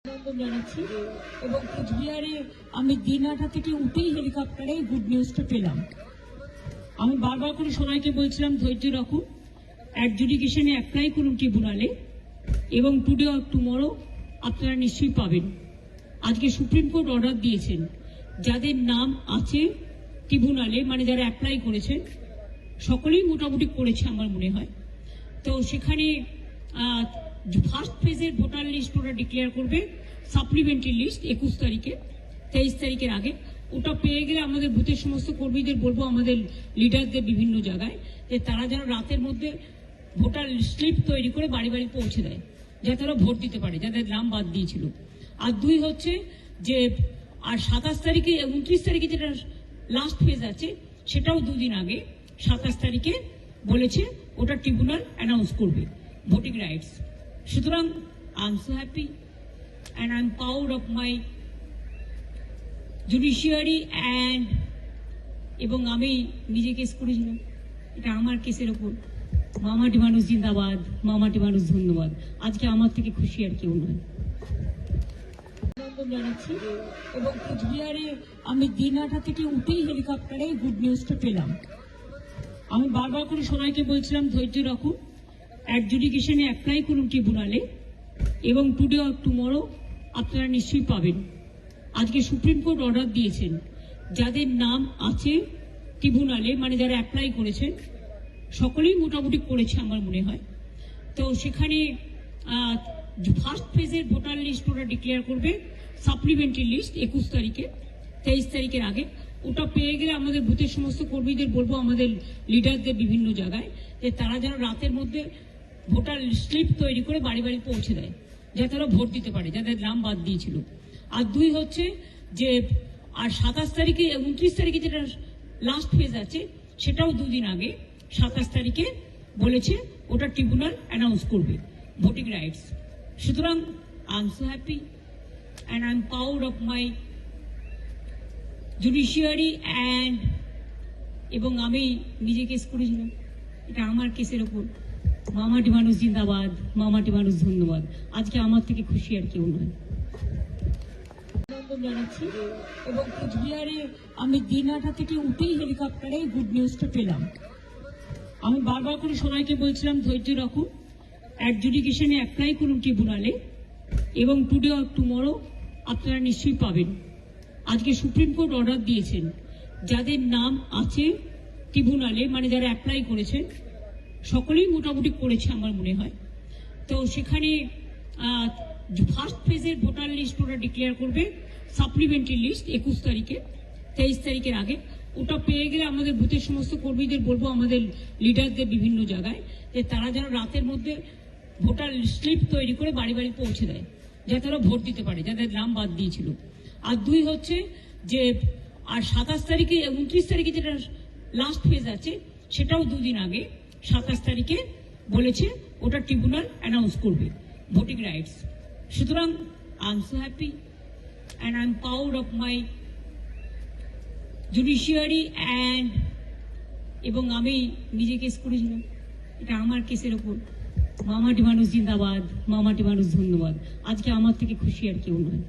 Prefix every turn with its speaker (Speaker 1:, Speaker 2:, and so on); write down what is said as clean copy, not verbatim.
Speaker 1: অভিনন্দন জানাচ্ছি এবং কোচবিহারে আমি দিনহাটা থেকে উঠেই হেলিকপ্টারে গুড নিউজটা পেলাম। আমি বারবার করে সবাইকে বলছিলাম ধৈর্য রাখুন, অ্যাডজুডিকেশনে অ্যাপ্লাই করুন ট্রিব্যুনালে এবং টুডে অর টুমরো আপনারা নিশ্চয়ই পাবেন। আজকে সুপ্রিম কোর্ট অর্ডার দিয়েছেন যাদের নাম আছে ট্রিব্যুনালে, মানে যারা অ্যাপ্লাই করেছেন সকলেই মোটামুটি করেছে আমার মনে হয়। তো সেখানে ফার্স্ট ফেজের ভোটার লিস্ট ওরা ডিক্লেয়ার করবে, সাপ্লিমেন্টারি লিস্ট 21 তারিখে, 23 তারিখের আগে। ওটা পেয়ে গেলে আমাদের বুথের সমস্ত কর্মীদের বলবো, আমাদের লিডারদের বিভিন্ন জায়গায়, যে তারা যেন রাতের মধ্যে ভোটার স্লিপ তৈরি করে বাড়ি বাড়ি পৌঁছে দেয়, যাতে ওরা ভোট দিতে পারে যাদের নাম বাদ দিয়েছিল। আর দুই হচ্ছে যে আর 27 তারিখে 29 তারিখে যেটা লাস্ট ফেজ আছে সেটাও দুদিন আগে 27 তারিখে বলেছে ওটা ট্রিব্যুনাল অ্যানাউন্স করবে ভোটিং রাইটস। সুতরাং I am so happy and I am proud of my judiciary and এবং আমি নিজে কেস করেছিলাম, এটা আমার কেসের ওপর। মামাটি মানুষ জিন্দাবাদ, মামাটি মানুষ ধন্যবাদ। আজকে আমার থেকে খুশি আর কেউ নয়। অভিনন্দন জানাচ্ছি এবং কোচবিহারে আমি দিনহাটা থেকে উঠেই হেলিকপ্টারে গুড নিউজটা পেলাম। আমি বারবার করে সবাইকে বলছিলাম ধৈর্য রাখুন, অ্যাডজুডিকেশনে অ্যাপ্লাই করুন ট্রিব্যুনালে এবং টুডে অর টুমরো আপনারা নিশ্চয়ই পাবেন। আজকে সুপ্রিম কোর্ট অর্ডার দিয়েছেন যাদের নাম আছে ট্রিব্যুনালে, মানে যারা অ্যাপ্লাই করেছেন সকলেই মোটামুটি করেছে আমার মনে হয়। তো সেখানে ফার্স্ট ফেজের ভোটার লিস্ট ওরা ডিক্লেয়ার করবে, সাপ্লিমেন্টারি লিস্ট 21 তারিখে, 23 তারিখের আগে। ওটা পেয়ে গেলে আমাদের বুথের সমস্ত কর্মীদের বলবো, আমাদের লিডারদের বিভিন্ন জায়গায়, যে তারা যেন রাতের মধ্যে ভোটার স্লিপ তৈরি করে বাড়ি বাড়ি পৌঁছে দেয়, যাতে ওরা ভোট দিতে পারে যাদের নাম বাদ দিয়েছিল। আর দুই হচ্ছে যে আর 27 তারিখে 29 তারিখে যেটা লাস্ট ফেজ আছে সেটাও দুদিন আগে 27 তারিখে বলেছে ওটা ট্রিব্যুনাল অ্যানাউন্স করবে ভোটিং রাইটস। সুতরাং I am so happy and I am proud of my judiciary and এবং আমি নিজে কেস করেছিলাম, এটা আমার কেসের ওপর। মামাটি মানুষ জিন্দাবাদ, মামাটি মানুষ ধন্যবাদ। আজকে আমার থেকে খুশি আর কেউ নয়। অভিনন্দন জানাচ্ছি এবং কোচবিহারে আমি দিনহাটা থেকে উঠেই হেলিকপ্টারে গুড নিউজটা পেলাম। আমি বারবার করে সবাইকে বলছিলাম ধৈর্য রাখুন, অ্যাডজুডিকেশনে অ্যাপ্লাই করুন ট্রিব্যুনালে এবং টুডে অর টুমরো আপনারা নিশ্চয়ই পাবেন। আজকে সুপ্রিম কোর্ট অর্ডার দিয়েছেন যাদের নাম আছে ট্রিব্যুনালে, মানে যারা অ্যাপ্লাই করেছেন সকলেই মোটামুটি করেছে আমার মনে হয়। তো সেখানে ফার্স্ট ফেজের ভোটার লিস্ট ওরা ডিক্লেয়ার করবে, সাপ্লিমেন্টারি লিস্ট 21 তারিখে, 23 তারিখের আগে। ওটা পেয়ে গেলে আমাদের বুথের সমস্ত কর্মীদের বলবো, আমাদের লিডারদের বিভিন্ন জায়গায়, যে তারা যেন রাতের মধ্যে ভোটার স্লিপ তৈরি করে বাড়ি বাড়ি পৌঁছে দেয়, যাতে ওরা ভোট দিতে পারে যাদের নাম বাদ দিয়েছিল। আর দুই হচ্ছে যে আর 27 তারিখে 29 তারিখে যেটা লাস্ট ফেজ আছে সেটাও দুদিন আগে 27 তারিখে বলেছে ওটা ট্রিব্যুনাল অ্যানাউন্স করবে ভোটিং রাইটস। সুতরাং I am so happy and I am proud of my judiciary and এবং আমি নিজে কেস করেছিলাম, এটা আমার কেসের ওপর। মামাটি মানুষ জিন্দাবাদ, মামাটি মানুষ ধন্যবাদ। আজকে আমার থেকে খুশি আর কেউ নয়।